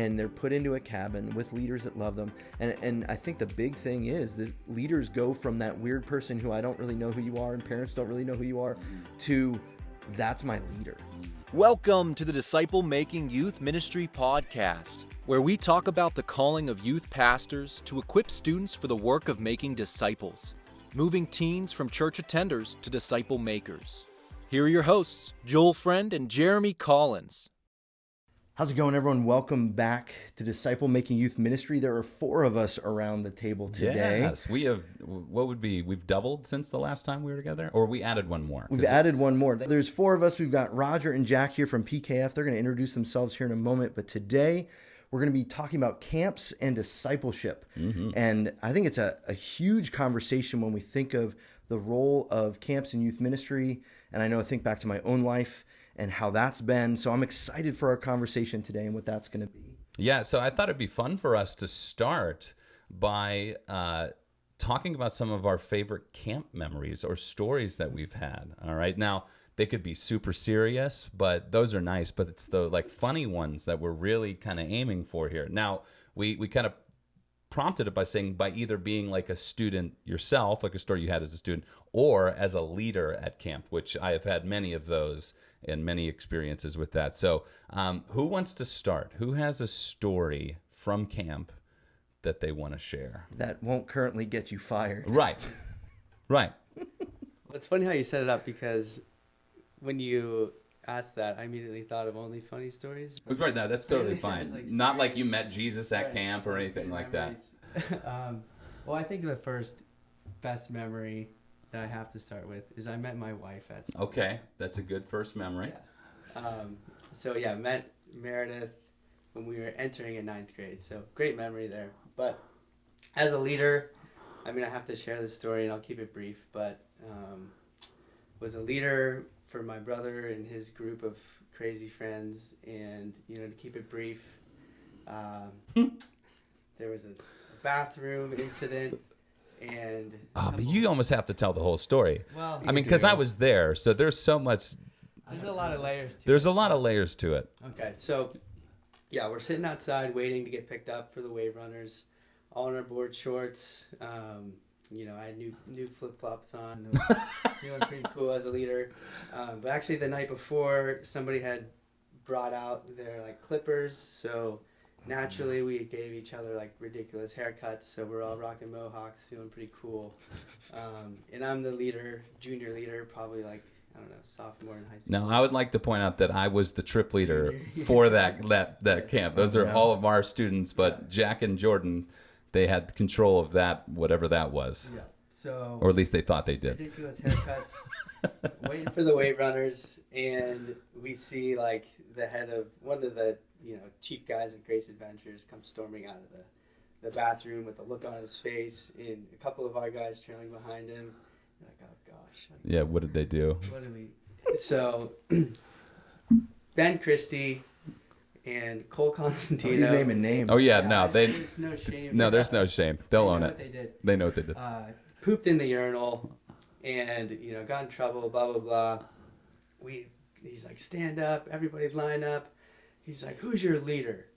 and they're put into a cabin with leaders that love them. And I think the big thing is that leaders go from that weird person who I don't really know who you are and parents don't really know who you are to that's my leader. Welcome to the Disciple Making Youth Ministry podcast, where we talk about the calling of youth pastors to equip students for the work of making disciples, moving teens from church attenders to disciple makers. Here are your hosts, Joel Friend and Jeremy Collins. How's it going, everyone? Welcome back to Disciple Making Youth Ministry. There are 4 of us around the table today. Yes, we've doubled since the last time we were together, or we added one more? We've added one more. There's 4 of us. We've got Roger and Jack here from PKF. They're going to introduce themselves here in a moment, but today we're going to be talking about camps and discipleship. And I think it's a huge conversation when we think of the role of camps in youth ministry. And I think back to my own life and how that's been. So I'm excited for our conversation today and what that's going to be. Yeah, so I thought it'd be fun for us to start by talking about some of our favorite camp memories or stories that we've had. All right, now they could be super serious, but those are nice. But it's the funny ones that we're really kind of aiming for here. Now we kind of prompted it by saying by either being like a student yourself, like a story you had as a student, or as a leader at camp, which I have had many of those and many experiences with that. So who wants to start? Who has a story from camp that they want to share? That won't currently get you fired. Right. Well, it's funny how you set it up, because when you asked that, I immediately thought of only funny stories. Right, now that's totally fine. Like Not like you met Jesus at camp or anything like that. Well, I think the first best memory that I have to start with is I met my wife at school. Okay, that's a good first memory. Yeah. Met Meredith when we were entering in 9th grade. So great memory there. But as a leader, I have to share this story and I'll keep it brief, but was a leader for my brother and his group of crazy friends. And, to keep it brief, there was a bathroom incident. And but you almost have to tell the whole story. Well, because I was there, so there's so much. There's a lot of layers to it. There's a lot of layers to it. Okay, so yeah, we're sitting outside waiting to get picked up for the wave runners, all in our board shorts. I had new flip flops on, feeling pretty cool as a leader. But actually, the night before, somebody had brought out their clippers, so naturally we gave each other ridiculous haircuts. So we're all rocking mohawks, feeling pretty cool. And I'm the leader, junior leader, probably sophomore in high school. Now, I would like to point out that I was the trip leader for that camp. Those are all of our students, but Jack and Jordan, they had control of that, whatever that was. Yeah. So, or at least they thought they did. Ridiculous haircuts, waiting for the wave runners, and we see the head of one of the chief guys at Grace Adventures come storming out of the bathroom with a look on his face, and a couple of our guys trailing behind him. Oh gosh. Yeah, what did they do? So Ben Christie and Cole Constantino. He's naming names. Oh yeah, no, there's no shame. No, there's no shame. They'll own it. They did. They know what they did. Pooped in the urinal, and got in trouble. Blah blah blah. He's like, stand up, everybody line up. He's like, who's your leader?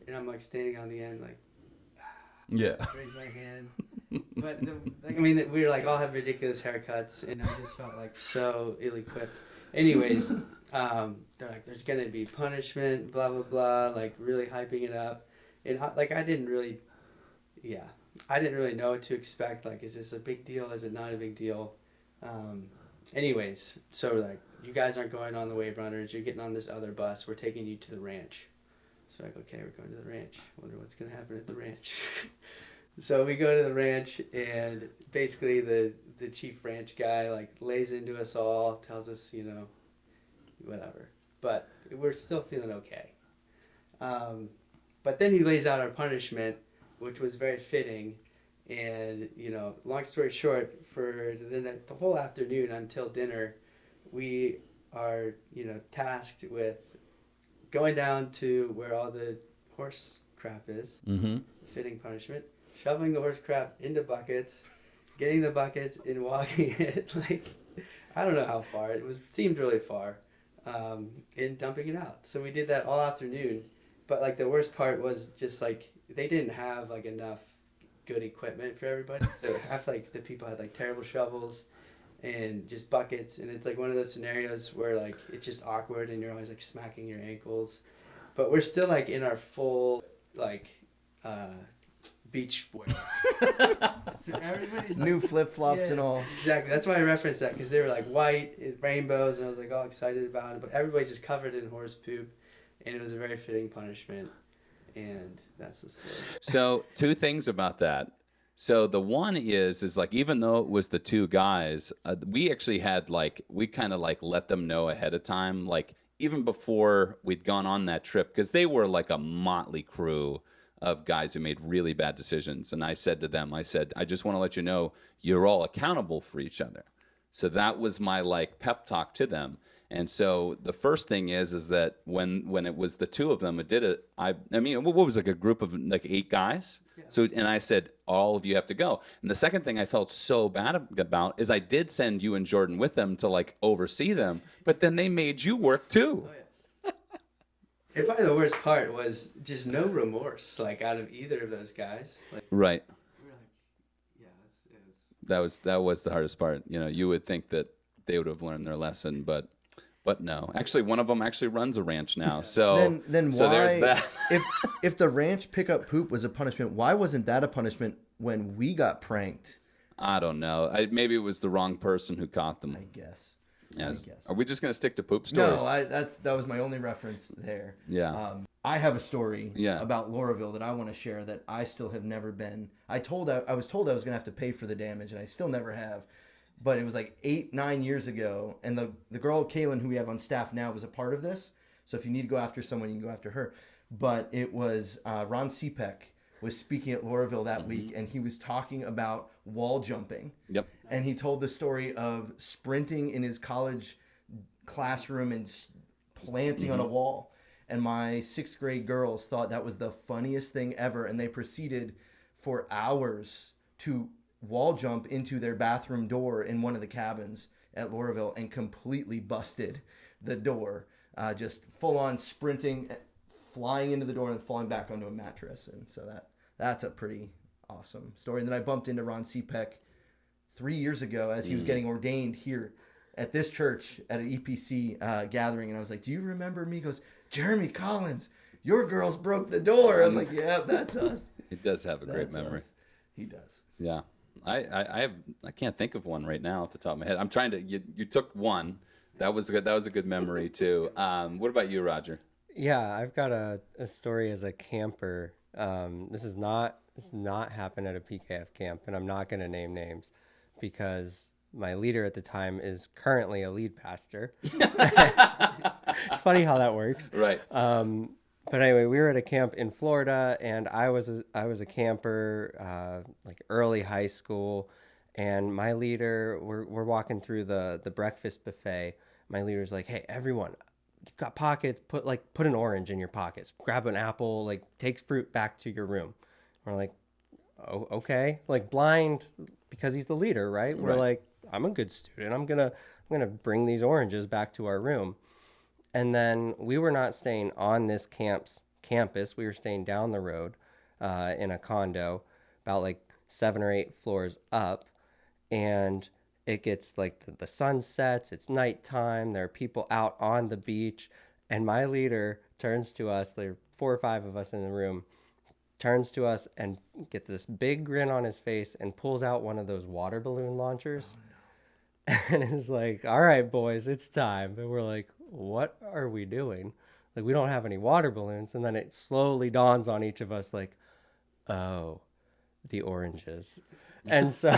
And I'm standing on the end, yeah. Raise my hand. But we were all have ridiculous haircuts, and I just felt so ill-equipped. Anyways, they're there's gonna be punishment, blah blah blah, really hyping it up, and I didn't really know what to expect. Is this a big deal? Is it not a big deal? Anyways, so you guys aren't going on the wave runners. You're getting on this other bus. We're taking you to the ranch. So okay, we're going to the ranch. Wonder what's gonna happen at the ranch. So we go to the ranch, and basically the chief ranch guy lays into us all, tells us whatever, but we're still feeling okay. But then he lays out our punishment, which was very fitting, and long story short, for the whole afternoon until dinner, we are tasked with going down to where all the horse crap is, fitting punishment. Shoveling the horse crap into buckets, getting the buckets and walking it I don't know how far, seemed really far, and dumping it out. So we did that all afternoon, But like the worst part was just like they didn't have like enough good equipment for everybody. So half like the people had like terrible shovels and just buckets, and it's like one of those scenarios where like it's just awkward and you're always like smacking your ankles. But we're still like in our full like beach wear. So everybody's like, New flip-flops and all. Exactly. That's why I referenced that, because they were like white, rainbows, and I was like all excited about it. But everybody's just covered in horse poop, and it was a very fitting punishment. And that's the story. So 2 things about that. So the one is like, even though it was the 2 guys, we actually had like, we kind of like let them know ahead of time, like even before we'd gone on that trip, because they were like a motley crew of guys who made really bad decisions. And I said to them, I just want to let you know, you're all accountable for each other. So that was my like pep talk to them. And so the first thing is that when it was the 2 of them who did it, I mean, what was like a group of like 8 guys? Yeah. So, and I said, all of you have to go. And the second thing I felt so bad about is I did send you and Jordan with them to like oversee them, but then they made you work too. Oh, yeah. And probably the worst part was just no remorse, like out of either of those guys. Like, right. we were like, yeah, it was. That was the hardest part. You know, you would think that they would have learned their lesson, but no. Actually, one of them actually runs a ranch now. So then so why, there's that. if the ranch pickup poop was a punishment, why wasn't that a punishment when we got pranked? I don't know. Maybe it was the wrong person who caught them. I guess. Yes. Are we just going to stick to poop stories? No, that was my only reference there. Yeah. I have a story Yeah. about Lauraville that I want to share that I still have never been. I was told I was going to have to pay for the damage, and I still never have. But it was like 8-9 years ago, and the girl Kaylin, who we have on staff now, was a part of this. So if you need to go after someone, you can go after her. But it was Ron Cepek was speaking at Lauraville that week, and he was talking about wall jumping. Yep. And he told the story of sprinting in his college classroom and planting on a wall. And my 6th grade girls thought that was the funniest thing ever, and they proceeded for hours to wall jump into their bathroom door in one of the cabins at Lauraville and completely busted the door, just full on sprinting, flying into the door and falling back onto a mattress. And so that's a pretty awesome story. And then I bumped into Ron Cepek 3 years ago as he was getting ordained here at this church at an EPC gathering. And I was like, do you remember me? He goes, Jeremy Collins, your girls broke the door. I'm like, yeah, that's us. He does have a great memory. Us. He does. Yeah. I can't think of one right now off the top of my head. I'm trying to. You took one. That was good. That was a good memory too. What about you, Rodger? Yeah, I've got a story as a camper. This is not happened at a PKF camp, and I'm not going to name names because my leader at the time is currently a lead pastor. It's funny how that works, right? But anyway, we were at a camp in Florida, and I was a camper, like early high school, and my leader, we're walking through the breakfast buffet. My leader's like, "Hey, everyone, you've got pockets. Put an orange in your pockets. Grab an apple. Like, take fruit back to your room." We're like, "Oh, okay." Like blind because he's the leader, right? We're like, "I'm a good student. I'm gonna bring these oranges back to our room." And then we were not staying on this campus. We were staying down the road in a condo about like 7 or 8 floors up. And it gets like the sun sets, it's nighttime, there are people out on the beach. And my leader turns to us, there are 4 or 5 of us in the room, turns to us and gets this big grin on his face and pulls out one of those water balloon launchers. Oh, no. And is like, "All right, boys, it's time." And we're like, "What are we doing? Like, we don't have any water balloons." And then it slowly dawns on each of us like, oh, the oranges. And so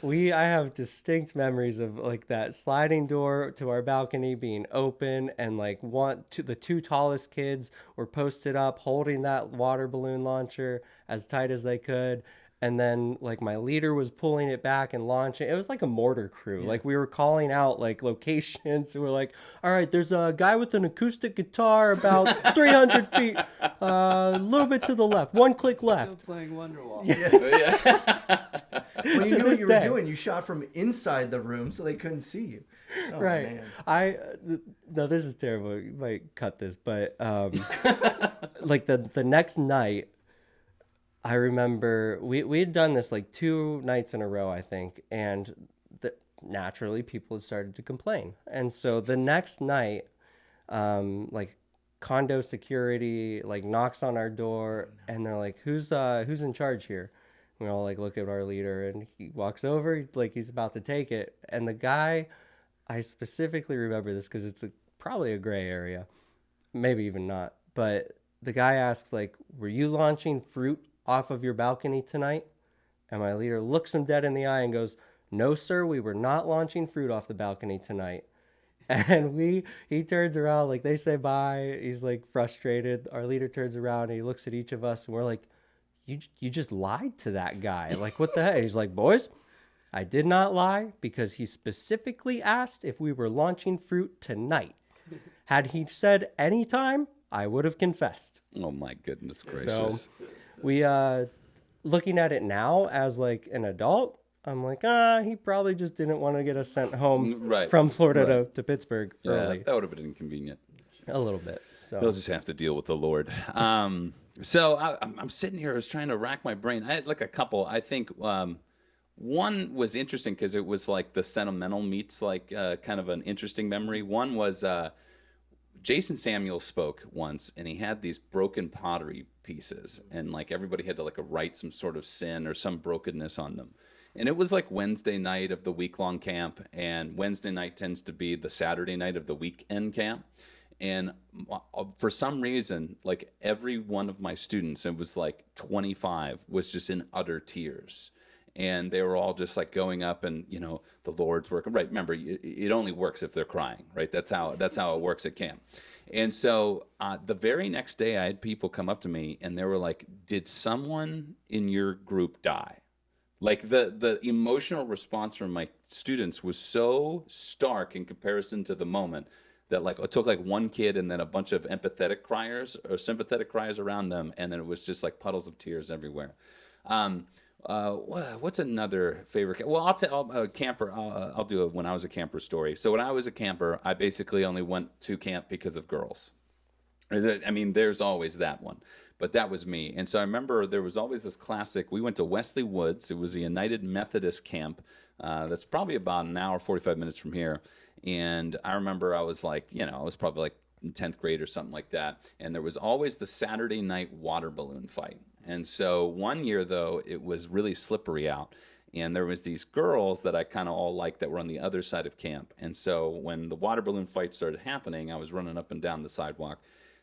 I have distinct memories of like that sliding door to our balcony being open, and like the 2 tallest kids were posted up holding that water balloon launcher as tight as they could. And then like my leader was pulling it back and launching. It was like a mortar crew. Yeah. Like we were calling out like locations. So we're like, "All right, there's a guy with an acoustic guitar about 300 feet, a little bit to the left, 1 click left." Still playing Wonderwall. Yeah. Well, you knew what you were doing. You shot from inside the room so they couldn't see you. Oh, Right. man. No, this is terrible. You might cut this, but like the next night, I remember we had done this like 2 nights in a row, I think, and naturally people had started to complain. And so the next night, like condo security like knocks on our door, and they're like, who's in charge here? We all like look at our leader, and he walks over like he's about to take it, and the guy, I specifically remember this because it's probably a gray area, maybe even not, but the guy asks like, were you launching fruit off of your balcony tonight? And my leader looks him dead in the eye and goes, no sir, we were not launching fruit off the balcony tonight. And he turns around, like they say bye, he's like frustrated, our leader turns around and he looks at each of us, and we're like, you just lied to that guy, like what the heck? He's like, boys, I did not lie, because he specifically asked if we were launching fruit tonight. Had he said any time, I would have confessed. Oh my goodness gracious. So we, looking at it now as like an adult, I'm like, he probably just didn't want to get us sent home from Florida to Pittsburgh early. That would have been inconvenient. A little bit. So They'll just have to deal with the Lord. So I'm sitting here, I was trying to rack my brain. I had like a couple. I think one was interesting because it was like the sentimental meets like kind of an interesting memory. One was Jason Samuel spoke once, and he had these broken pottery pieces, and like everybody had to like write some sort of sin or some brokenness on them. And it was like Wednesday night of the week-long camp, and Wednesday night tends to be the Saturday night of the weekend camp. And for some reason, like every one of my students, it was like 25, was just in utter tears. And they were all just like going up, and you know, the Lord's work. Right? Remember, it only works if they're crying. Right? That's how it works at camp. And so the very next day, I had people come up to me, and they were like, "Did someone in your group die?" Like the emotional response from my students was so stark in comparison to the moment that like it took like one kid and then a bunch of empathetic criers or sympathetic cries around them, and then it was just like puddles of tears everywhere. What's another favorite? Well, I'll tell a camper. I'll do a when I was a camper story. So when I was a camper, I basically only went to camp because of girls. I mean, there's always that one, but that was me. And so I remember there was always this classic. We went to Wesley Woods. It was a United Methodist camp. That's probably about an hour, 45 minutes from here. And I remember I was like, I was probably like in 10th grade or something like that. And there was always the Saturday night water balloon fight. And so one year, though, it was really slippery out. And there was these girls that I kind of all liked that were on the other side of camp. And so when the water balloon fight started happening, I was running up and down the sidewalk.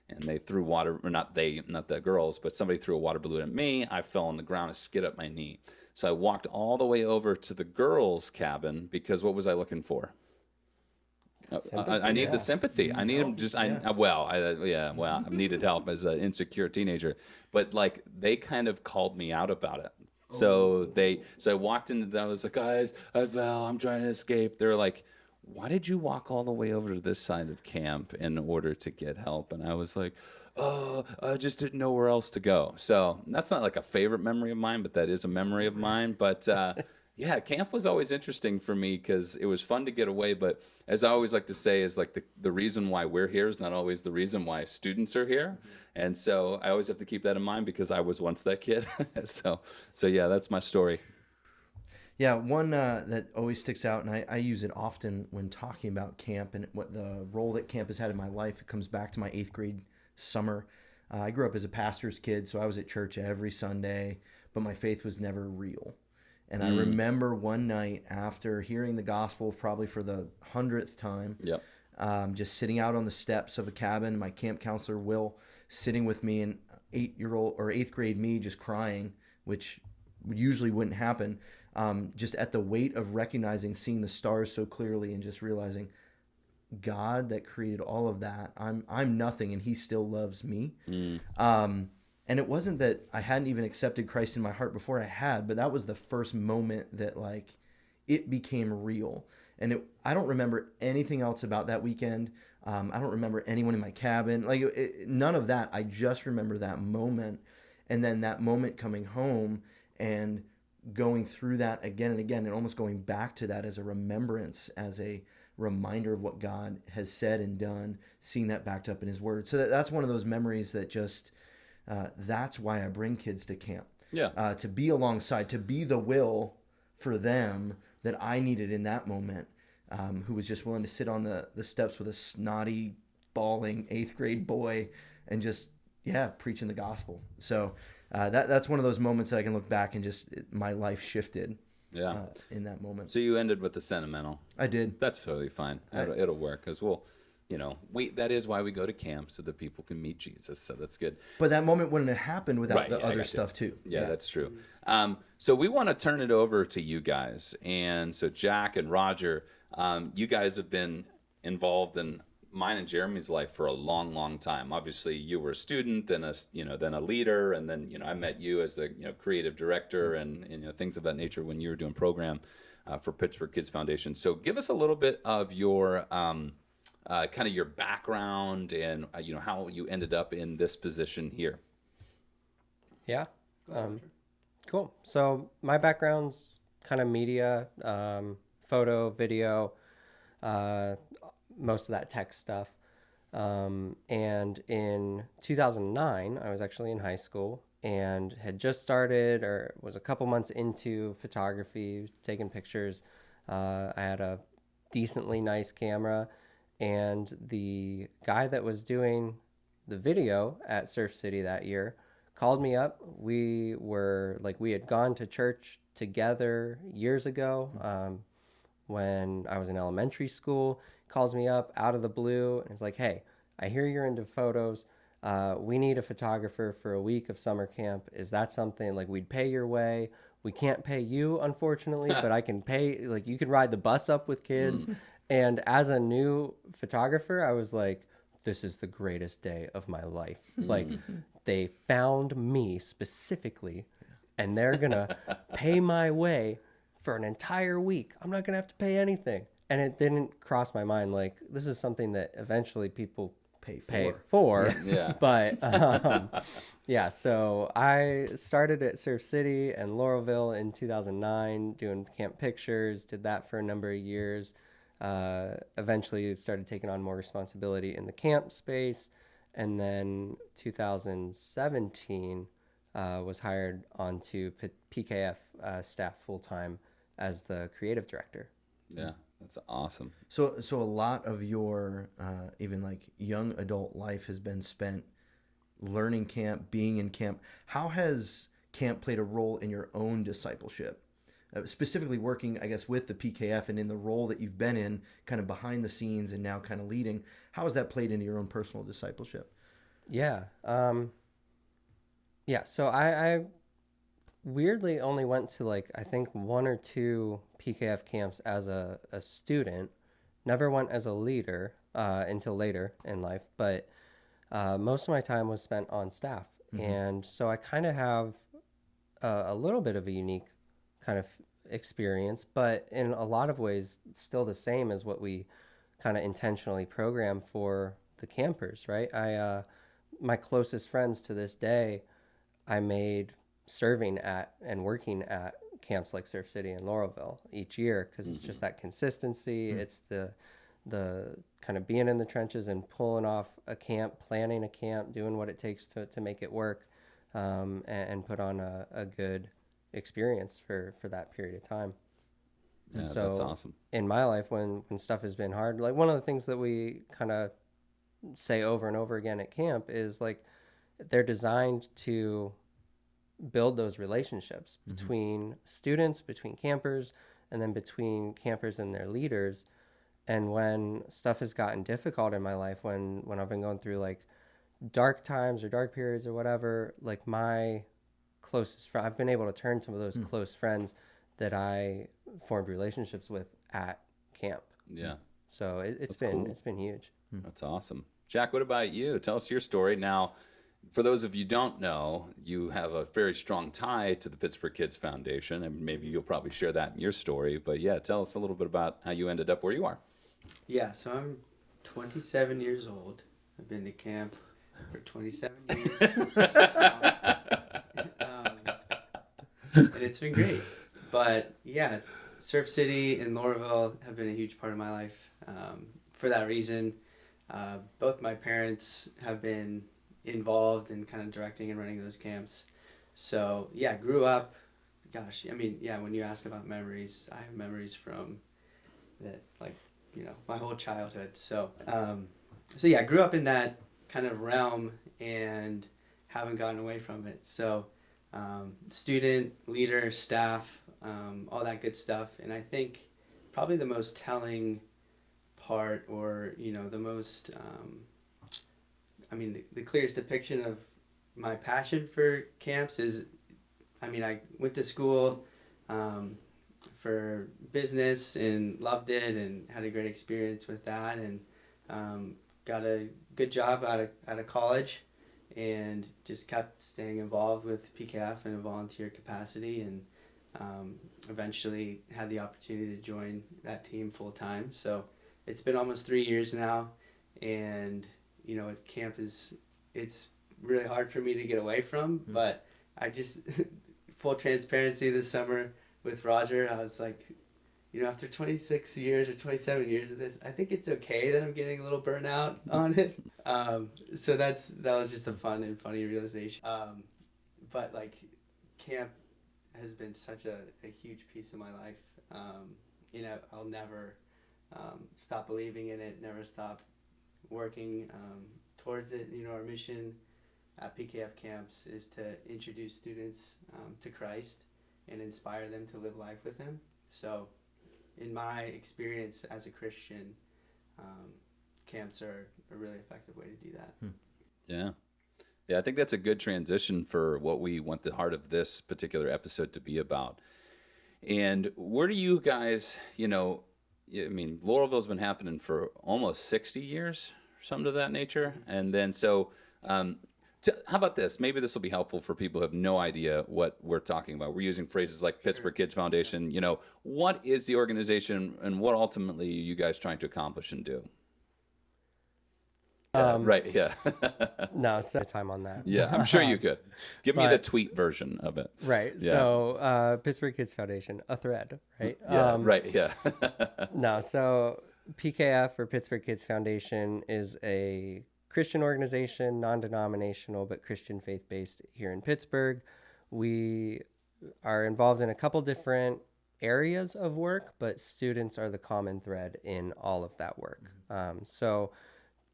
And they threw water, or not the girls, but somebody threw a water balloon at me. I fell on the ground and skid up my knee. So I walked all the way over to the girls' cabin because what was I looking for? I need the sympathy. I need them just. I needed help as an insecure teenager, but like they kind of called me out about it. So I walked into them. I was like, guys, I fell. I'm trying to escape. They're like, why did you walk all the way over to this side of camp in order to get help? And I was like, oh, I just didn't know where else to go. So that's not like a favorite memory of mine, but that is a memory of mine. But yeah, camp was always interesting for me because it was fun to get away. But as I always like to say is like the reason why we're here is not always the reason why students are here. And so I always have to keep that in mind because I was once that kid. So yeah, that's my story. Yeah, one that always sticks out, and I use it often when talking about camp and what the role that camp has had in my life. It comes back to my 8th grade summer. I grew up as a pastor's kid, so I was at church every Sunday, but my faith was never real. And I remember one night after hearing the gospel probably for the 100th time, just sitting out on the steps of a cabin, my camp counselor, Will, sitting with me, and 8-year-old or 8th grade me just crying, which usually wouldn't happen. Just at the weight of recognizing, seeing the stars so clearly, and just realizing God that created all of that, I'm nothing, and He still loves me. And it wasn't that I hadn't even accepted Christ in my heart before. I had, but that was the first moment that like it became real. And I don't remember anything else about that weekend. I don't remember anyone in my cabin, like none of that. I just remember that moment, and then that moment coming home and going through that again and again, and almost going back to that as a remembrance, as a reminder of what God has said and done, seeing that backed up in his word. So that's one of those memories that just, that's why I bring kids to camp. Yeah. To be alongside, to be the will for them that I needed in that moment, who was just willing to sit on the steps with a snotty, bawling 8th grade boy and just, preaching the gospel. So that's one of those moments that I can look back and just, my life shifted in that moment. So you ended with the sentimental. I did. That's totally fine. It'll work because that is why we go to camp, so that people can meet Jesus. So that's good. But that moment wouldn't have happened without the other stuff too. Yeah, that's true. So we want to turn it over to you guys. And so Jack and Rodger, you guys have been involved in mine and Jeremy's life for a long, long time. Obviously, you were a student, then a leader, and then I met you as the creative director and things of that nature when you were doing program for Pittsburgh Kids Foundation. So give us a little bit of your kind of your background and how you ended up in this position here. Yeah. Cool. So my background's kind of media, photo, video, most of that tech stuff. And in 2009, I was actually in high school and had just started or was a couple months into photography, taking pictures. I had a decently nice camera, and the guy that was doing the video at Surf City that year called me up. We had gone to church together years ago when I was in elementary school. Calls me up out of the blue and is like, hey, I hear you're into photos. We need a photographer for a week of summer camp. Is that something, we'd pay your way? We can't pay you, unfortunately, but I can pay, you can ride the bus up with kids. And as a new photographer, I was like, this is the greatest day of my life. They found me specifically, and they're going to pay my way for an entire week. I'm not going to have to pay anything. And it didn't cross my mind, this is something that eventually people pay for. Yeah. But, so I started at Surf City and Laurelville in 2009, doing camp pictures, did that for a number of years. Eventually started taking on more responsibility in the camp space. And then 2017 was hired onto PKF staff full-time as the creative director. Yeah, that's awesome. So a lot of your even young adult life has been spent learning camp, being in camp. How has camp played a role in your own discipleship? Specifically working, I guess, with the PKF and in the role that you've been in, kind of behind the scenes and now kind of leading. How has that played into your own personal discipleship? Yeah. So I weirdly only went to I think 1 or 2 PKF camps as a student. Never went as a leader until later in life, but most of my time was spent on staff. Mm-hmm. And so I kind of have a little bit of a unique kind of experience, but in a lot of ways still the same as what we kind of intentionally program for the campers, right? My closest friends to this day I made serving at and working at camps like Surf City and Laurelville each year, because it's just that consistency. It's the kind of being in the trenches and pulling off a camp, planning a camp, doing what it takes to make it work, and put on a good experience for that period of time. Yeah, so that's awesome. In my life, when stuff has been hard, one of the things that we kind of say over and over again at camp is they're designed to build those relationships between students, between campers, and then between campers and their leaders. And when stuff has gotten difficult in my life, when I've been going through dark times or dark periods or whatever, my closest friend, I've been able to turn to those close friends that I formed relationships with at camp. Yeah. So it's been huge. That's awesome. Jack, what about you? Tell us your story. Now, for those of you who don't know, you have a very strong tie to the Pittsburgh Kids Foundation, and maybe you'll probably share that in your story. But yeah, tell us a little bit about how you ended up where you are. Yeah, so I'm 27 years old. I've been to camp for 27 years. And it's been great. But yeah, Surf City and Laurelville have been a huge part of my life. For that reason, both my parents have been involved in kind of directing and running those camps. So yeah, grew up, gosh, I mean, yeah, when you asked about memories, I have memories from that, like, you know, my whole childhood. So, so yeah, I grew up in that kind of realm and haven't gotten away from it. So, student, leader, staff, all that good stuff. And I think probably the most telling part, or, you know, the most, I mean, the clearest depiction of my passion for camps is, I mean, I went to school for business and loved it and had a great experience with that, and got a good job out of college, and just kept staying involved with PKF in a volunteer capacity, and eventually had the opportunity to join that team full time. So it's been almost 3 years now, and you know, camp it's really hard for me to get away from, but I just, full transparency, this summer with Rodger, I was like, you know, after 26 years or 27 years of this, I think it's okay that I'm getting a little burnout on it. So that was just a fun and funny realization. But like, camp has been such a huge piece of my life. You know, I'll never stop believing in it, never stop working towards it. You know, our mission at PKF camps is to introduce students to Christ and inspire them to live life with Him. So in my experience as a Christian, camps are a really effective way to do that. Yeah. Yeah, I think that's a good transition for what we want the heart of this particular episode to be about. And where do you guys, you know, I mean, Laurelville's been happening for almost 60 years, something of that nature. And then so how about this? Maybe this will be helpful for people who have no idea what we're talking about. We're using phrases like Pittsburgh Kids Foundation. You know, what is the organization, and what ultimately are you guys trying to accomplish and do? Right, yeah. No, so time on that. Yeah, I'm sure you could. Give me the tweet version of it. Right. Yeah. So Pittsburgh Kids Foundation, a thread, right? Yeah, right, yeah. No, so PKF, or Pittsburgh Kids Foundation, is a Christian organization, non-denominational, but Christian faith-based here in Pittsburgh. We are involved in a couple different areas of work, but students are the common thread in all of that work. So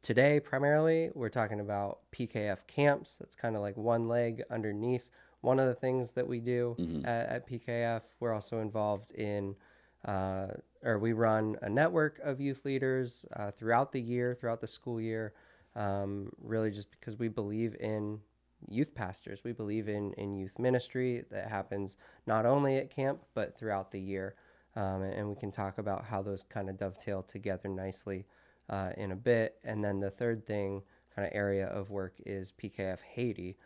today, primarily, we're talking about PKF camps. That's kind of like one leg underneath one of the things that we do at PKF. We're also involved in, or we run a network of youth leaders throughout the year, throughout the school year, really just because we believe in youth pastors. We believe in youth ministry that happens not only at camp, but throughout the year. And we can talk about how those kind of dovetail together nicely in a bit. And then the third thing, kind of area of work, is PKF Haiti.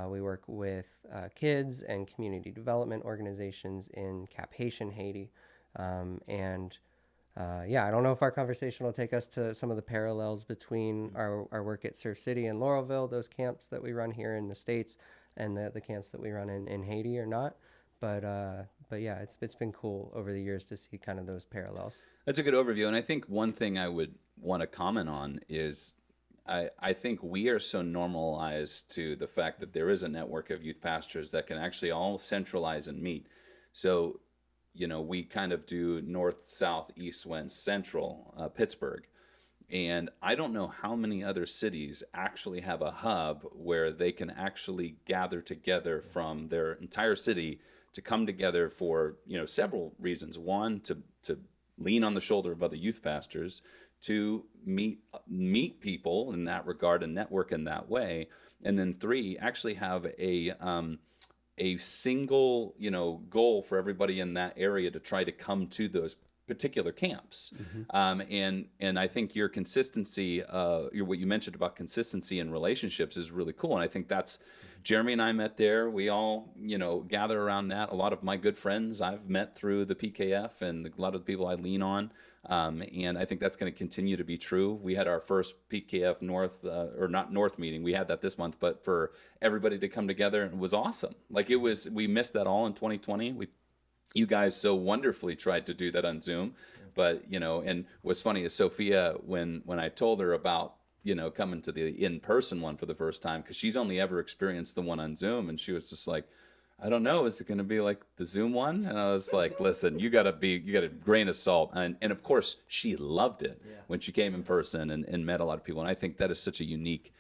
We work with kids and community development organizations in Cap Haitian, Haiti. Yeah, I don't know if our conversation will take us to some of the parallels between our work at Surf City and Laurelville, those camps that we run here in the States, and the camps that we run in Haiti, or not. But yeah, it's been cool over the years to see kind of those parallels. That's a good overview. And I think one thing I would want to comment on is I think we are so normalized to the fact that there is a network of youth pastors that can actually all centralize and meet. So, you know, we kind of do north, south, east, west, central, Pittsburgh. And I don't know how many other cities actually have a hub where they can actually gather together from their entire city to come together for, you know, several reasons. One, to lean on the shoulder of other youth pastors, to meet people in that regard and network in that way. And then three, actually have a single, you know, goal for everybody in that area to try to come to those particular camps. And I think your consistency, what you mentioned about consistency in relationships is really cool. And I think that's, Jeremy and I met there. We all, you know, gather around that. A lot of my good friends I've met through the PKF, and a lot of the people I lean on. And I think that's going to continue to be true. We had our first PKF North, or not North meeting. We had that this month, but for everybody to come together, it was awesome. Like, it was, we missed that all in 2020. We you guys so wonderfully tried to do that on Zoom. But, and what's funny is Sophia, when I told her about, coming to the in-person one for the first time, because she's only ever experienced the one on Zoom, and she was just like, I don't know, is it going to be like the Zoom one? And I was like, listen, you got a grain of salt. And of course, she loved it when she came in person and met a lot of people. And I think that is such a unique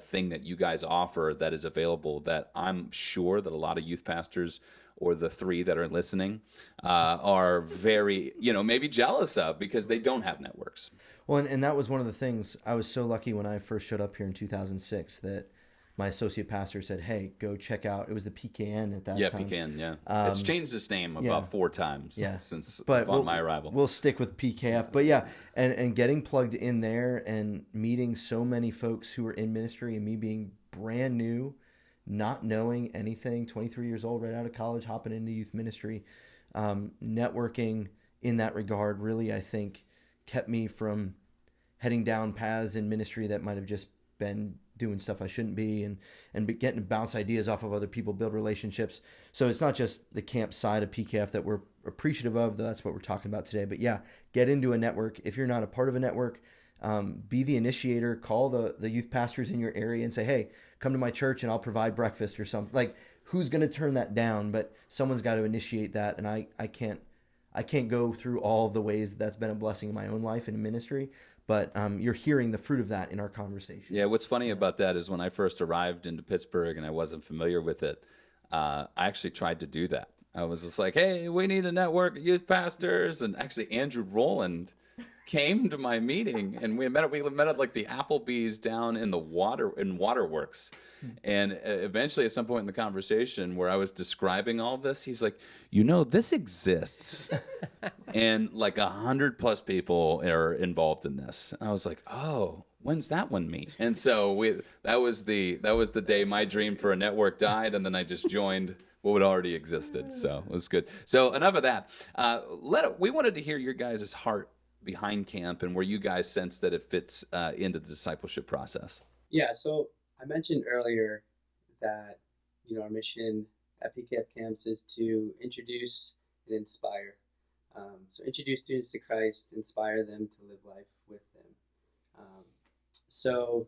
thing that you guys offer that is available, that I'm sure that a lot of youth pastors, or the three that are listening, are very, maybe jealous of, because they don't have networks. Well, and that was one of the things. I was so lucky when I first showed up here in 2006 that my associate pastor said, hey, go check out. It was the PKN at that time. Yeah, PKN, yeah. It's changed its name about 4 times since upon my arrival. We'll stick with PKF. But yeah, and getting plugged in there and meeting so many folks who were in ministry, and me being brand new, not knowing anything, 23 years old, right out of college, hopping into youth ministry, networking in that regard really, I think, kept me from heading down paths in ministry that might have just been doing stuff I shouldn't be, and getting to bounce ideas off of other people, build relationships. So it's not just the camp side of PKF that we're appreciative of. That's what we're talking about today. But yeah, get into a network. If you're not a part of a network, be the initiator. Call the youth pastors in your area and say, hey, come to my church and I'll provide breakfast or something. Like, who's going to turn that down? But someone's got to initiate that. And I can't go through all the ways that's been a blessing in my own life and in ministry. But you're hearing the fruit of that in our conversation. Yeah, what's funny about that is when I first arrived into Pittsburgh and I wasn't familiar with it, I actually tried to do that. I was just like, hey, we need a network of youth pastors. And actually, Andrew Rowland came to my meeting, and we met at like the Applebee's down in Waterworks. And eventually, at some point in the conversation where I was describing all this, he's like, this exists. And like 100+ people are involved in this. And I was like, oh, when's that one meet? And so that was the day my dream for a network died, and then I just joined what already existed. So it was good. So enough of that. We wanted to hear your guys' heart behind camp and where you guys sense that it fits into the discipleship process. Yeah, so I mentioned earlier that our mission at PKF camps is to introduce and inspire. So introduce students to Christ, inspire them to live life with them. So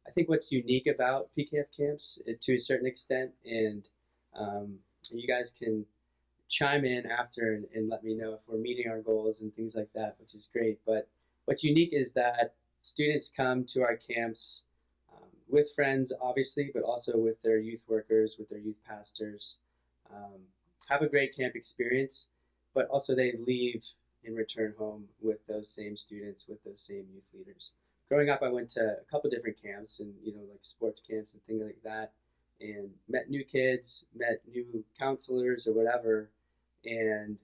I think what's unique about PKF camps, to a certain extent, and you guys can chime in after and let me know if we're meeting our goals and things like that, which is great. But what's unique is that students come to our camps with friends, obviously, but also with their youth workers, with their youth pastors, have a great camp experience, but also they leave and return home with those same students, with those same youth leaders. Growing up, I went to a couple different camps and, like sports camps and things like that, and met new kids, met new counselors or whatever, and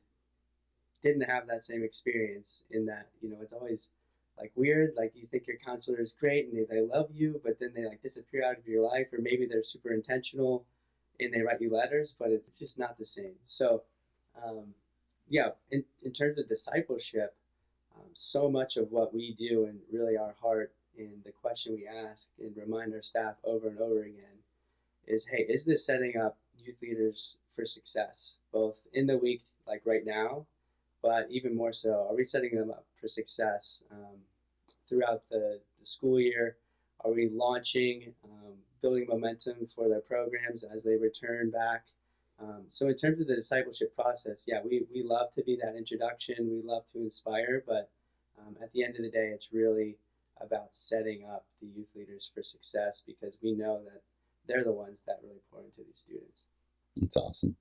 didn't have that same experience in that, it's always like weird, like you think your counselor is great and they love you, but then they like disappear out of your life, or maybe they're super intentional and they write you letters, but it's just not the same. So in terms of discipleship, so much of what we do and really our heart and the question we ask and remind our staff over and over again is, hey, is this setting up youth leaders for success, both in the week, like right now, but even more so, are we setting them up for success throughout the school year? Are we launching, building momentum for their programs as they return back? So in terms of the discipleship process, we love to be that introduction. We love to inspire, but at the end of the day, it's really about setting up the youth leaders for success, because we know that they're the ones that really pour into these students. It's awesome.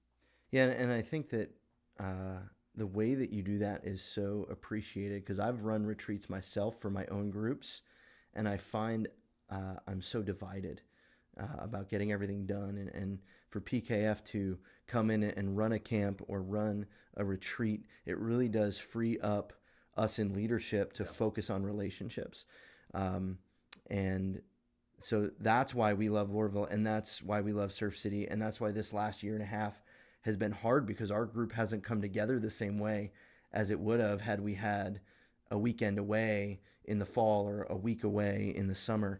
Yeah, and I think that the way that you do that is so appreciated, because I've run retreats myself for my own groups, and I find I'm so divided about getting everything done. And for PKF to come in and run a camp or run a retreat, it really does free up us in leadership to focus on relationships. And so that's why we love Lorville, and that's why we love Surf City, and that's why this last year and a half has been hard, because our group hasn't come together the same way as it would have had we had a weekend away in the fall or a week away in the summer.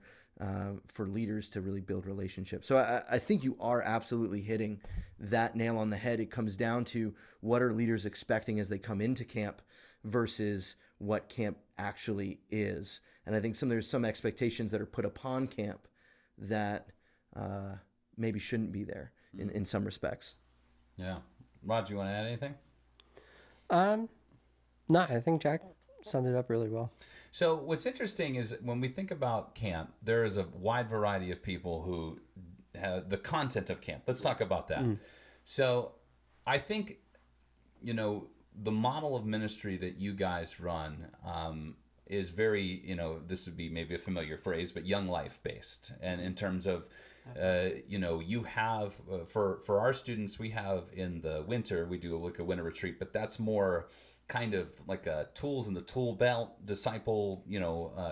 for leaders to really build relationships. So I think you are absolutely hitting that nail on the head. It comes down to what are leaders expecting as they come into camp versus what camp actually is. And I think there's some expectations that are put upon camp that maybe shouldn't be there in some respects. Yeah. Roger, you want to add anything? No, I think Jack summed it up really well. So what's interesting is when we think about camp, there is a wide variety of people who have the content of camp. Let's talk about that. So I think, the model of ministry that you guys run is very, this would be maybe a familiar phrase, but young life based. And in terms of, you have, for our students, we have in the winter, we do like a winter retreat, but that's more kind of like a tools in the tool belt, disciple,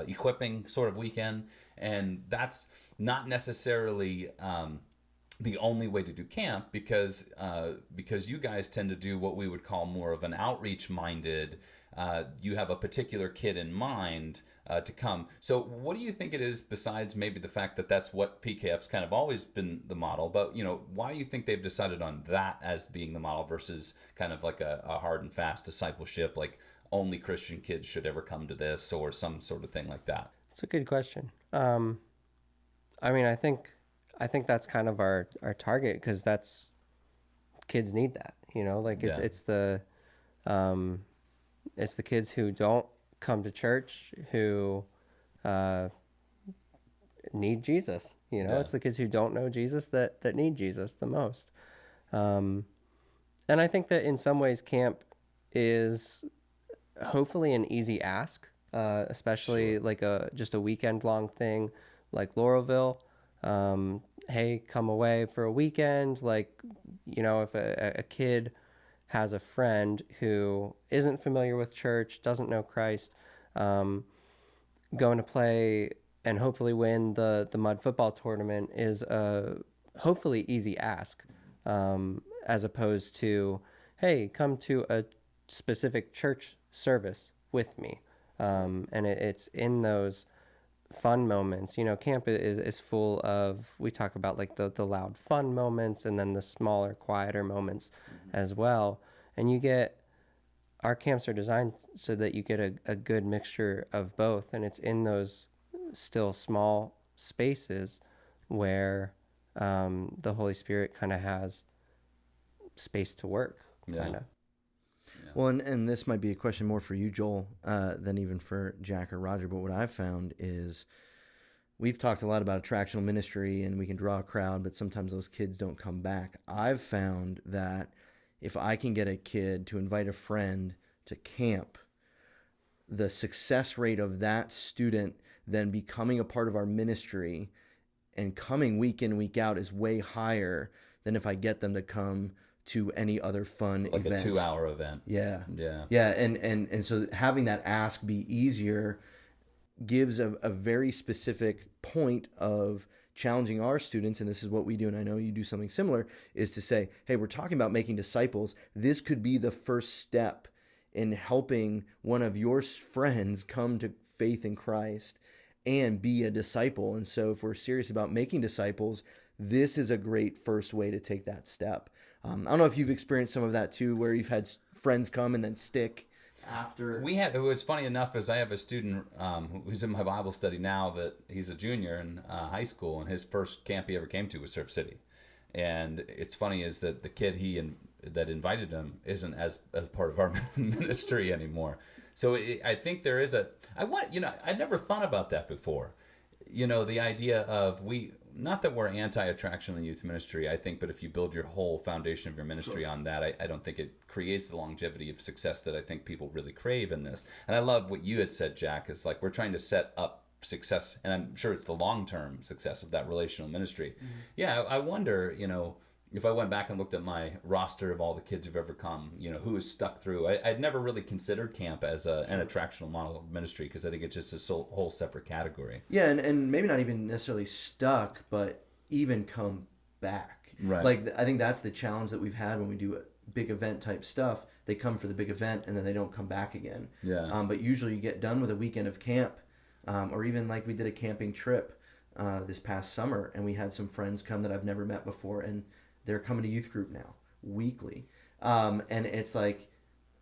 equipping sort of weekend. And that's not necessarily the only way to do camp because you guys tend to do what we would call more of an outreach minded. You have a particular kid in mind to come. So what do you think it is besides maybe the fact that that's what PKF's kind of always been the model, but why do you think they've decided on that as being the model versus kind of like a hard and fast discipleship, like only Christian kids should ever come to this or some sort of thing like that? It's a good question. I think that's kind of our target because that's kids need that, it's the kids who don't come to church who need Jesus. It's the kids who don't know Jesus that need Jesus the most. And I think that in some ways camp is hopefully an easy ask, especially sure. Like just a weekend long thing like Laurelville. Hey, come away for a weekend. If a kid has a friend who isn't familiar with church, doesn't know Christ, going to play and hopefully win the mud football tournament is a hopefully easy ask, as opposed to, hey, come to a specific church service with me. And it's in those fun moments. Camp is full of, we talk about like the loud fun moments and then the smaller, quieter moments as well. And our camps are designed so that you get a good mixture of both. And it's in those still small spaces where the Holy Spirit kind of has space to work, kind of. Yeah. Well, and this might be a question more for you, Joel, than even for Jack or Roger. But what I've found is we've talked a lot about attractional ministry and we can draw a crowd, but sometimes those kids don't come back. I've found that if I can get a kid to invite a friend to camp, the success rate of that student then becoming a part of our ministry and coming week in, week out is way higher than if I get them to come to any other fun like event. Like a 2-hour event. Yeah. And so having that ask be easier gives a very specific point of challenging our students, and this is what we do, and I know you do something similar, is to say, hey, we're talking about making disciples. This could be the first step in helping one of your friends come to faith in Christ and be a disciple. And so if we're serious about making disciples, this is a great first way to take that step. I don't know if you've experienced some of that too, where you've had friends come and then stick after. It was funny enough as I have a student who's in my Bible study now that he's a junior in high school, and his first camp he ever came to was Surf City. And it's funny is that the kid that invited him isn't as part of our ministry anymore. So I think there is I never thought about that before. The idea of not that we're anti-attraction in youth ministry, I think, but if you build your whole foundation of your ministry on that, I don't think it creates the longevity of success that I think people really crave in this. And I love what you had said, Jack, is like we're trying to set up success, and I'm sure it's the long-term success of that relational ministry. Mm-hmm. Yeah, I wonder, if I went back and looked at my roster of all the kids who've ever come, who has stuck through. I'd never really considered camp as an attractional model of ministry because I think it's just a whole separate category. Yeah, and maybe not even necessarily stuck, but even come back. Right. Like, I think that's the challenge that we've had when we do big event type stuff. They come for the big event and then they don't come back again. Yeah. But usually you get done with a weekend of camp, or even like we did a camping trip this past summer, and we had some friends come that I've never met before, and they're coming to youth group now weekly. And it's like,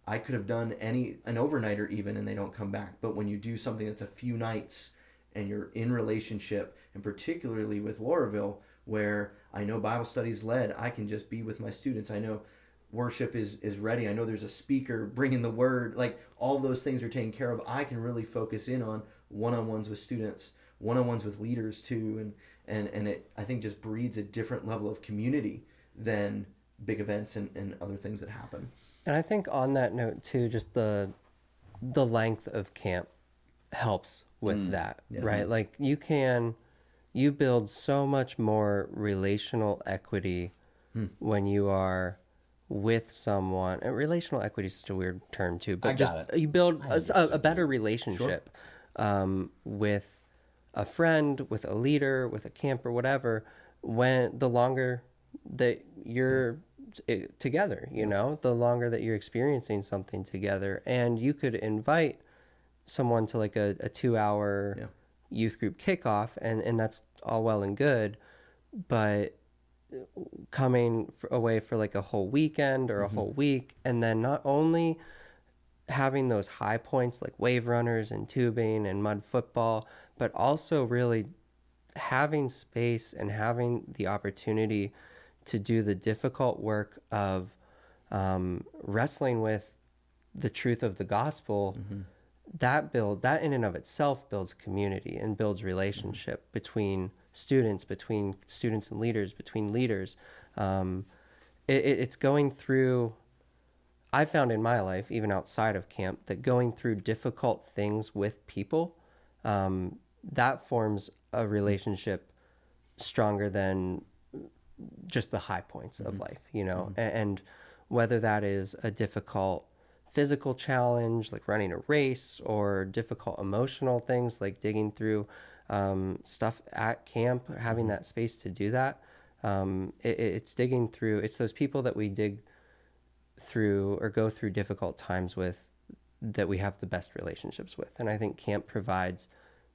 I could have done an overnighter even, and they don't come back. But when you do something that's a few nights and you're in relationship, and particularly with Lauraville, where I know Bible studies led, I can just be with my students. I know worship is ready. I know there's a speaker bringing the word. Like, all those things are taken care of. I can really focus in on one-on-ones with students, one-on-ones with leaders too, and it, I think, just breeds a different level of community than big events and other things that happen. And I think on that note too, just the length of camp helps with that, right? Like, you build so much more relational equity when you are with someone. And relational equity is such a weird term too, but you build a better relationship with a friend, with a leader, with a camper, whatever, when the longer that you're together, you know, the longer that you're experiencing something together. And you could invite someone to like a 2-hour youth group kickoff, and that's all well and good, but coming away for like a whole weekend or a whole week, and then not only having those high points like wave runners and tubing and mud football, but also really having space and having the opportunity to do the difficult work of wrestling with the truth of the gospel. That in and of itself builds community and builds relationship between students and leaders, between leaders. It's going through, I found in my life, even outside of camp, that going through difficult things with people, that forms a relationship stronger than just the high points of life, you know. And whether that is a difficult physical challenge like running a race, or difficult emotional things like digging through stuff at camp, having that space to do that, it's digging through, it's those people that we dig through or go through difficult times with that we have the best relationships with. And I think camp provides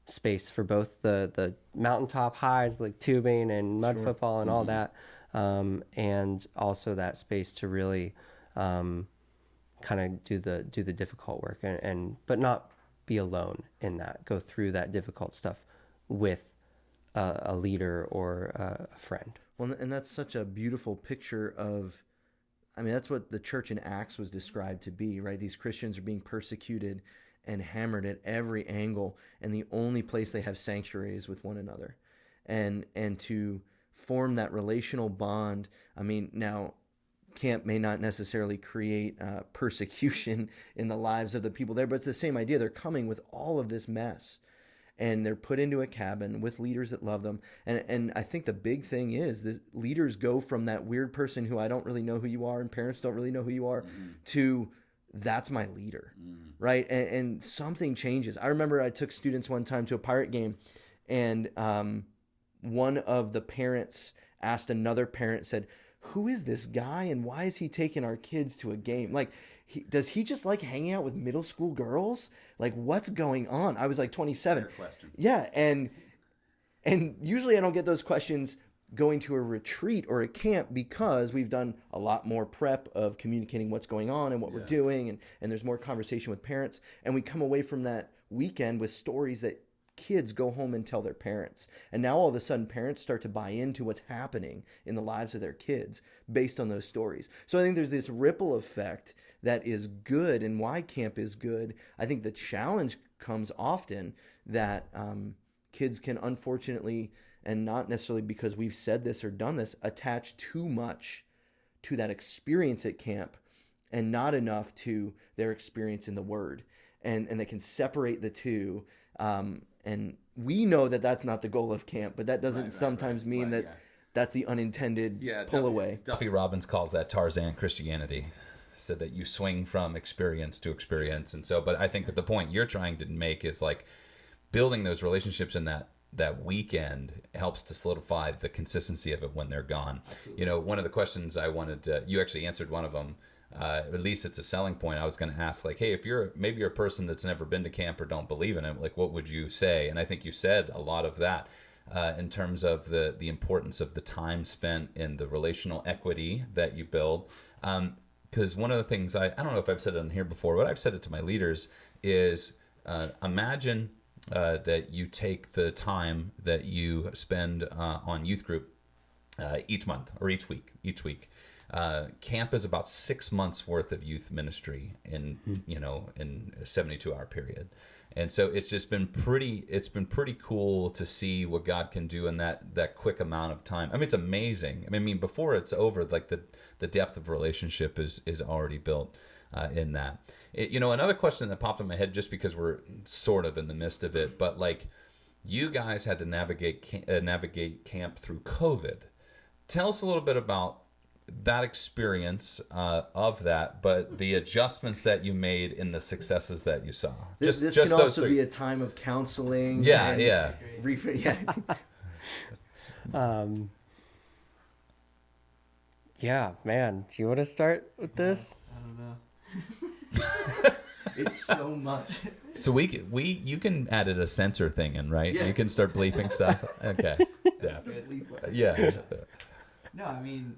space for both the mountaintop highs like tubing and mud football and all that, and also that space to really kind of do the difficult work, and but not be alone in that, go through that difficult stuff with a leader or a friend. Well, and that's such a beautiful picture of, I mean, that's what the church in Acts was described to be, right? These Christians are being persecuted and hammered at every angle, and the only place they have sanctuary is with one another. And to form that relational bond, I mean, now camp may not necessarily create persecution in the lives of the people there, but it's the same idea. They're coming with all of this mess, and they're put into a cabin with leaders that love them. And I think the big thing is that leaders go from that weird person who I don't really know who you are, and parents don't really know who you are, to that's my leader, right? And something changes. I remember I took students one time to a Pirate game, and one of the parents asked another parent, said, "Who is this guy, and why is he taking our kids to a game? Like, does he just like hanging out with middle school girls? Like, what's going on?" I was like 27. Fair question. Yeah, and usually I don't get those questions going to a retreat or a camp, because we've done a lot more prep of communicating what's going on and what we're doing, and there's more conversation with parents, and we come away from that weekend with stories that kids go home and tell their parents. And now all of a sudden parents start to buy into what's happening in the lives of their kids based on those stories. So I think there's this ripple effect that is good, and why camp is good. I think the challenge comes often that kids can, unfortunately, and not necessarily because we've said this or done this, attach too much to that experience at camp and not enough to their experience in the Word. And they can separate the two. And we know that that's not the goal of camp, but that doesn't sometimes mean that that's the unintended pull away. Duffy Robbins calls that Tarzan Christianity. Said that you swing from experience to experience. And so, but I think that the point you're trying to make is like building those relationships in that weekend helps to solidify the consistency of it when they're gone. Absolutely. You know, one of the questions I wanted to, you actually answered one of them. At least it's a selling point. I was going to ask, like, hey, if you're a person that's never been to camp or don't believe in it, like, what would you say? And I think you said a lot of that. in terms of the importance of the time spent in the relational equity that you build. Because one of the things I don't know if I've said it on here before, but I've said it to my leaders is imagine that you take the time that you spend on youth group each month or each week. Camp is about 6 months worth of youth ministry in a 72-hour period. And so it's just been pretty cool to see what God can do in that quick amount of time. I mean, it's amazing. I mean, before it's over, like the depth of relationship is already built in that. Another question that popped in my head, just because we're sort of in the midst of it, but like you guys had to navigate camp through COVID. Tell us a little bit about that experience of that, but the adjustments that you made in the successes that you saw. This can also be a time of counseling. Yeah. Yeah, man. Do you want to start with this? I don't know. It's so much. So you can edit a censor thing in, right? Yeah. You can start bleeping stuff. Okay. Yeah. Yeah. No, I mean,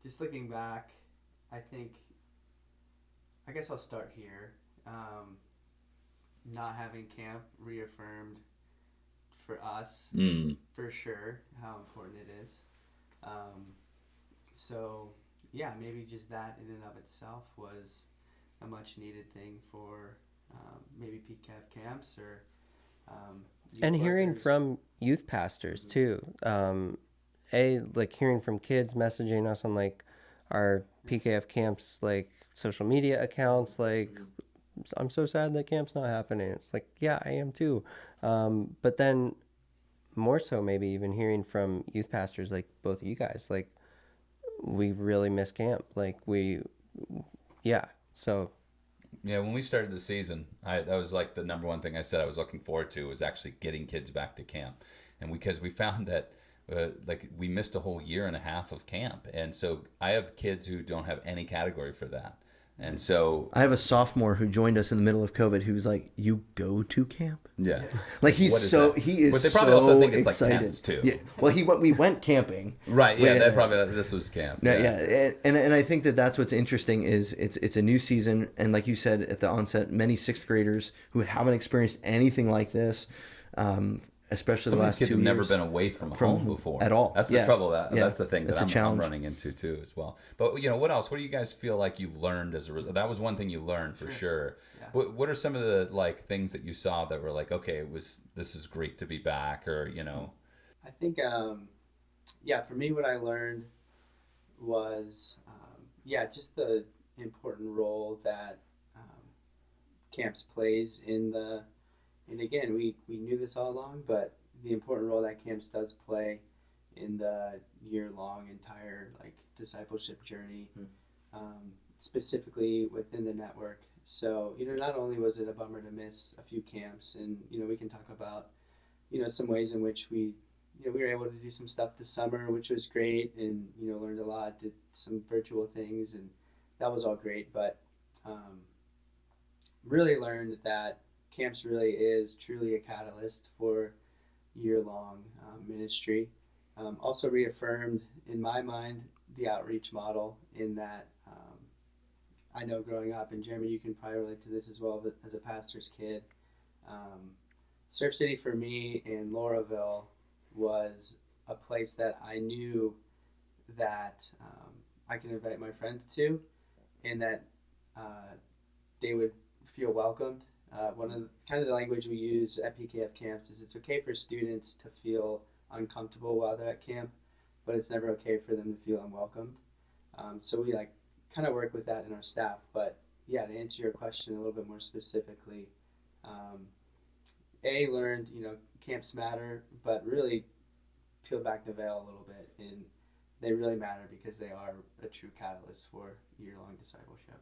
just looking back, I guess I'll start here. Not having camp reaffirmed for us, for sure, how important it is. So, yeah, maybe just that in and of itself was a much needed thing for maybe PCAF camps or And hearing workers. from youth pastors too. Like hearing from kids messaging us on like our PKF camps, like social media accounts, like, I'm so sad that camp's not happening. It's like, yeah, I am too. But then more so maybe even hearing from youth pastors, like both of you guys, like we really miss camp. Like so. Yeah, when we started the season, that was like the number one thing I said I was looking forward to was actually getting kids back to camp. And because we found that we missed a whole year and a half of camp. And so I have kids who don't have any category for that. And so I have a sophomore who joined us in the middle of COVID who was like, "You go to camp?" yeah. Like he is so But they probably also think it's excited. like tents too. Yeah. Well, we went camping. Right, yeah, this was camp. No, yeah. And I think that's what's interesting is it's a new season, and like you said at the onset, many sixth graders who haven't experienced anything like this, especially Some the of last these kids 2 have years. never been away from home before at all. That's the Yeah. trouble. Yeah. That's the thing That's that a I'm challenge. running into too as well. But what else? What do you guys feel like you learned as a result? That was one thing you learned for sure. Yeah. What are some of the like things that you saw that were like, okay, this is great to be back, or I think, for me, what I learned was, just the important role that camps plays and again, we knew this all along, but the important role that camps does play in the year-long entire discipleship journey, specifically within the network. So, not only was it a bummer to miss a few camps, and, we can talk about, some ways in which we were able to do some stuff this summer, which was great, and, learned a lot, did some virtual things, and that was all great. But really learned that camps really is truly a catalyst for year-long ministry. Also reaffirmed, in my mind, the outreach model in that I know growing up, and Jeremy, you can probably relate to this as well as a pastor's kid, Surf City for me and Lauraville was a place that I knew that I can invite my friends to, and that they would feel welcomed. One of the language we use at PKF camps is it's okay for students to feel uncomfortable while they're at camp, but it's never okay for them to feel unwelcomed. So we kind of work with that in our staff. But yeah, to answer your question a little bit more specifically, learned camps matter, but really peel back the veil a little bit, and they really matter because they are a true catalyst for year-long discipleship.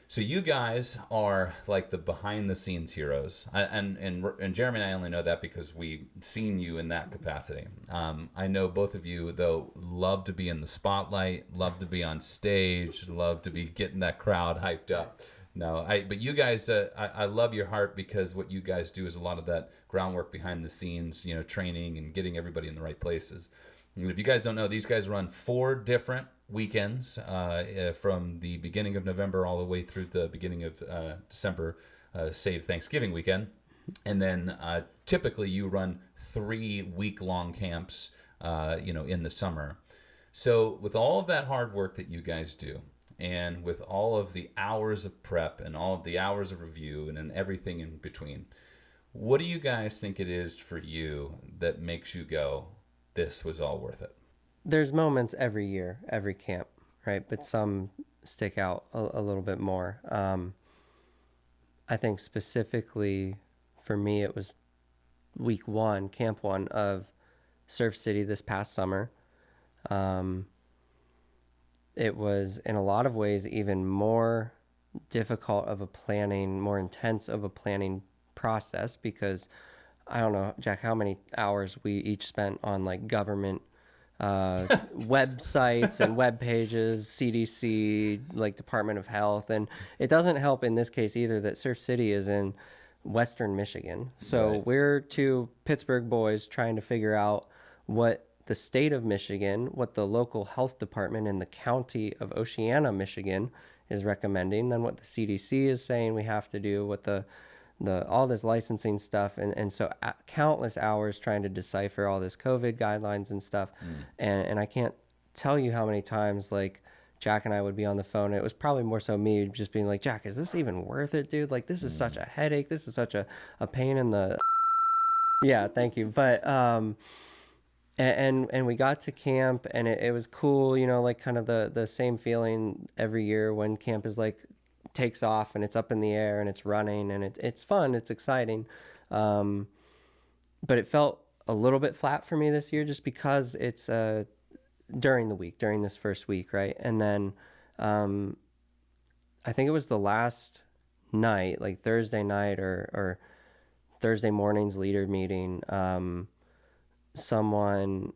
So you guys are like the behind-the-scenes heroes, and Jeremy and I only know that because we've seen you in that capacity. I know both of you, though, love to be in the spotlight, love to be on stage, love to be getting that crowd hyped up. No, but you guys, I love your heart, because what you guys do is a lot of that groundwork behind the scenes, training and getting everybody in the right places. And if you guys don't know, these guys run 4 different weekends from the beginning of November all the way through the beginning of December, save Thanksgiving weekend. And then typically you run 3 week-long camps, in the summer. So with all of that hard work that you guys do, and with all of the hours of prep and all of the hours of review and everything in between, what do you guys think it is for you that makes you go, this was all worth it? There's moments every year, every camp, right? But some stick out a little bit more. I think specifically for me, it was week 1, camp 1 of Surf City this past summer. It was in a lot of ways even more difficult of a planning, more intense of a planning process, because I don't know, Jack, how many hours we each spent on like government websites and web pages, CDC, like Department of Health. And it doesn't help in this case either that Surf City is in Western Michigan. So Right. we're 2 Pittsburgh boys trying to figure out what the state of Michigan, what the local health department in the county of Oceana, Michigan is recommending, then what the CDC is saying we have to do, what the all this licensing stuff, and so countless hours trying to decipher all this COVID guidelines and stuff. And I can't tell you how many times like Jack and I would be on the phone. It was probably more so me just being like, Jack, is this even worth it, dude? Like, this is such a headache. This is such a pain in the... Yeah, thank you. But, and we got to camp, and it was cool, like kind of the same feeling every year when camp is like takes off and it's up in the air and it's running and it's fun, it's exciting. But it felt a little bit flat for me this year just because it's during the week, during this first week, right? And then I think it was the last night, like Thursday night or Thursday morning's leader meeting, someone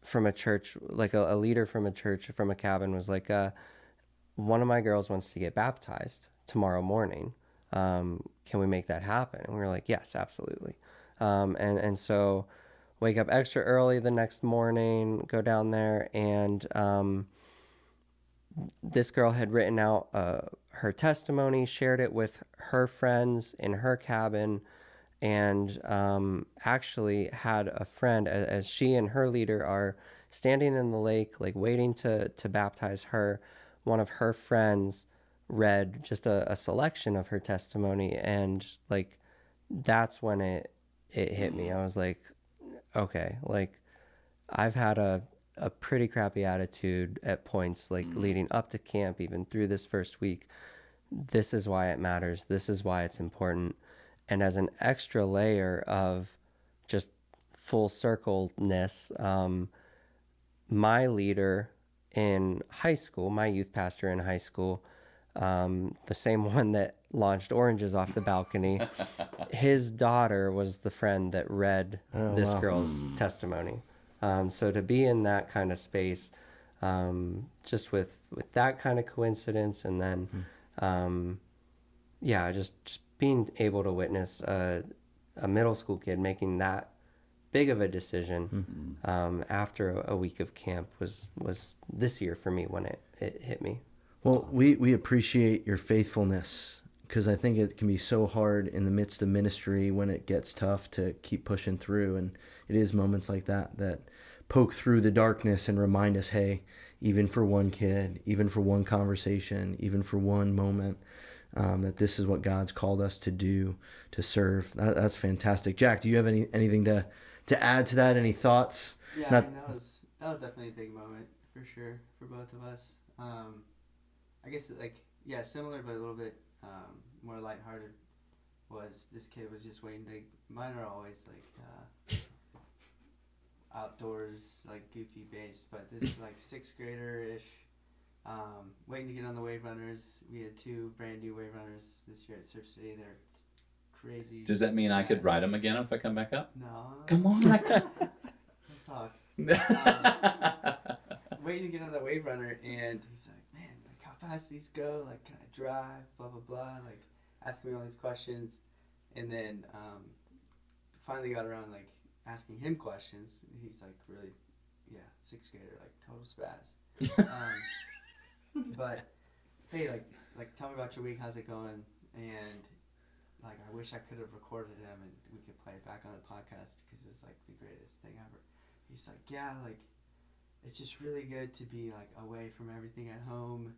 from a church, like a leader from a church, from a cabin, was like, one of my girls wants to get baptized tomorrow morning. Can we make that happen? And we were like, yes, absolutely. And so wake up extra early the next morning, go down there, and this girl had written out her testimony, shared it with her friends in her cabin, and actually had a friend, as she and her leader are standing in the lake, like waiting to baptize her. One of her friends read just a selection of her testimony, and like that's when it hit me. I was like, okay, like I've had a pretty crappy attitude at points, like leading up to camp, even through this first week. This is why it matters. This is why it's important. And as an extra layer of just full circleness, my leader in high school, my youth pastor in high school, the same one that launched oranges off the balcony, his daughter was the friend that read this girl's testimony. So to be in that kind of space, just with that kind of coincidence, and then, just being able to witness a middle school kid making that big of a decision after a week of camp was this year for me when it hit me. Well, we appreciate your faithfulness, because I think it can be so hard in the midst of ministry when it gets tough to keep pushing through. And it is moments like that poke through the darkness and remind us, hey, even for one kid, even for one conversation, even for one moment, that this is what God's called us to do, to serve. That's fantastic. Jack, do you have anything to add to that? Any thoughts? Yeah, I mean, that was definitely a big moment for sure for both of us. I guess similar but a little bit more lighthearted was this kid was just waiting to. Mine are always like outdoors, like goofy based, but this is like 6th grader ish. Waiting to get on the wave runners. We had 2 brand new wave runners this year at Surf City. They're crazy. Does that mean I could ride them again if I come back up? No. Come on. Let's talk. Waiting to get on the wave runner, and he's like, man, like how fast these go? Like, can I drive? Blah, blah, blah. Like, asking me all these questions. And then finally got around, like, asking him questions. He's, like, really, sixth grader, like, total spaz. But, hey, like, tell me about your week. How's it going? And, like, I wish I could have recorded him and we could play it back on the podcast because it's, like, the greatest thing ever. He's like, yeah, like, it's just really good to be, like, away from everything at home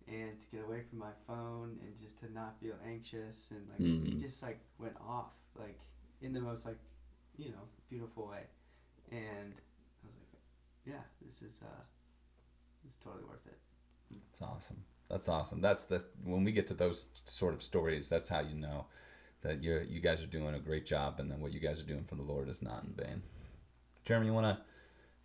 and to get away from my phone and just to not feel anxious. And, like, he just, like, went off, like, in the most, like, you know, beautiful way. And I was like, yeah, this is totally worth it. That's awesome. That's awesome. That's when we get to those sort of stories, that's how you know that you guys are doing a great job, and then what you guys are doing for the Lord is not in vain. Jeremy, you want to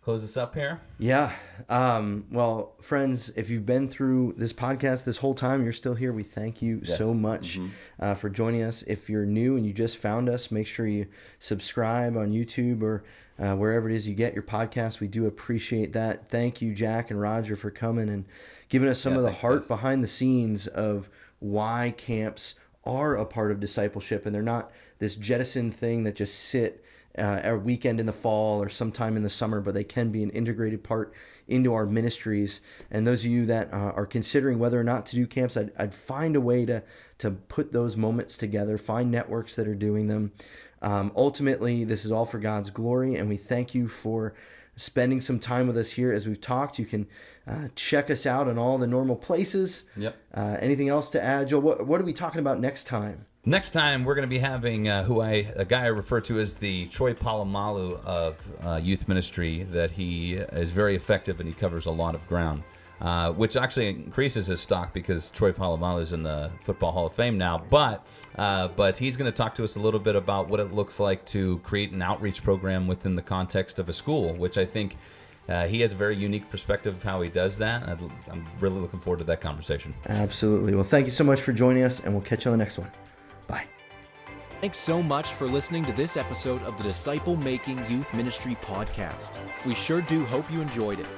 close this up here? Yeah. Well, friends, if you've been through this podcast this whole time, you're still here. We thank you so much for joining us. If you're new and you just found us, make sure you subscribe on YouTube or wherever it is you get your podcast. We do appreciate that. Thank you, Jack and Rodger, for coming and giving us some of the heart behind the scenes of why camps are a part of discipleship, and they're not this jettisoned thing that just sit a weekend in the fall or sometime in the summer, but they can be an integrated part into our ministries. And those of you that are considering whether or not to do camps, I'd find a way to put those moments together, find networks that are doing them. Ultimately, this is all for God's glory, and we thank you for spending some time with us here as we've talked. You can check us out on all the normal places. Yep. Anything else to add, Joel? What are we talking about next time? Next time, we're going to be having a guy I refer to as the Troy Polamalu of youth ministry, that he is very effective and he covers a lot of ground, which actually increases his stock because Troy Polamalu is in the Football Hall of Fame now. But he's going to talk to us a little bit about what it looks like to create an outreach program within the context of a school, which I think he has a very unique perspective of how he does that. I'm really looking forward to that conversation. Absolutely. Well, thank you so much for joining us, and we'll catch you on the next one. Bye. Thanks so much for listening to this episode of the Disciple Making Youth Ministry Podcast. We sure do hope you enjoyed it.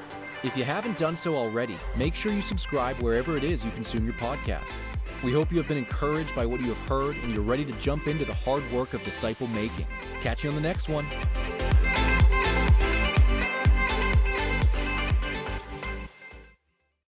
If you haven't done so already, make sure you subscribe wherever it is you consume your podcast. We hope you have been encouraged by what you have heard and you're ready to jump into the hard work of disciple making. Catch you on the next one.